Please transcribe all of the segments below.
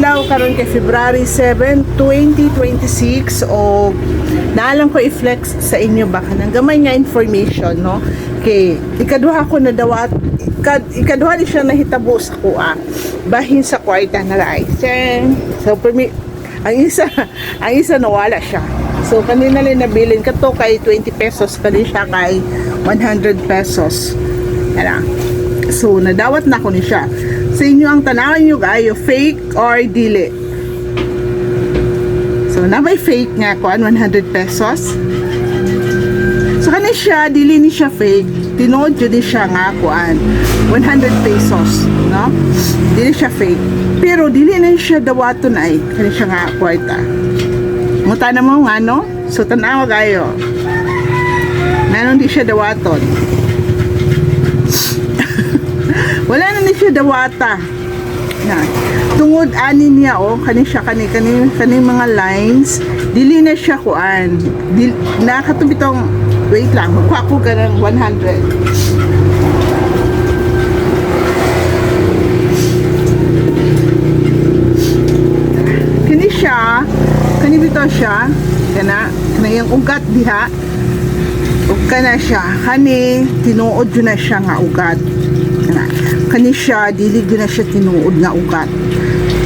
adlaw karon kay February 7, 2026 o naalang ko i-flex sa inyo baka nang gamay nga information no kay ikaduha ko na dawat ikaduha ni siya nahitabo sa kuha bahin sa kwarta na guys. So ang isa nawala siya. So kanina lang nabilin kato kay 20 pesos kani siya kay 100 pesos. Ala. So nadawat na ko ni siya. Sa inyo ang tanawin nyo kayo, fake or dili. So, na may fake nga ko, 100 pesos. So, kani siya, dili ni siya fake. Tinood yun ni siya nga kuan 100 pesos. No? Dili siya fake. Pero, dili na siya dawaton ay. Kani siya nga kwarta. Muta na mo nga, no? So, tanawa kayo. Nanon di siya dawaton. Wala na ni siya dawata. Yan. Tungod ani niya kani siya kani mga lines, dili na siya kuan. Nakatubitong wait lang, magkuha ko ka ng 100. Kani bitaw siya, kana yung ugat diha. Ug kana siya, kani tinuod yun na siya nga ugat. Kani siya dili gyud na siya tinuod nga ugat,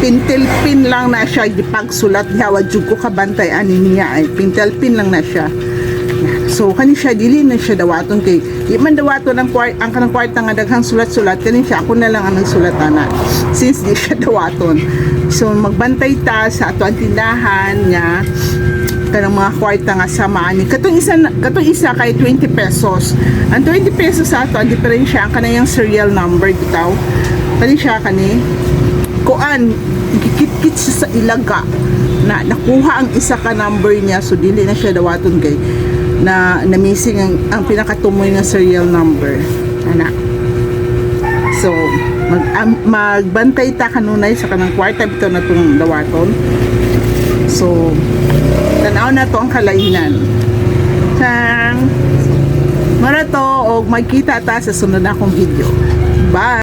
pintel-pin lang na siya gipagsulat diha wa jud ko kabantay ani niya ay pintel-pin lang na siya. So kani siya dili na siya dawaton kay di man dawaton ang kanang kwarta nga daghang sulat-sulat kani siya ako na lang ang nagsulat ana since di siya dawaton. So magbantay ta sa ato ang tindahan nga kanang mga kwarta nga sama ni katong isa kay 20 pesos. Ang 20 pesos sa ato ang diferensya ang kanang serial number bitaw. Kani siya kani kuan gikit-kit siya sa ilaga na nakuha ang isa ka number niya, so dili na siya dawaton kay na missing ang pinakatumoy nga serial number ana. So magbantay ta kanunay sa kanang kwarta bitaw na tong dawaton. So tanaw na to ang kalainan. Mara to og magkita ta sa sunod na akong video. Bye!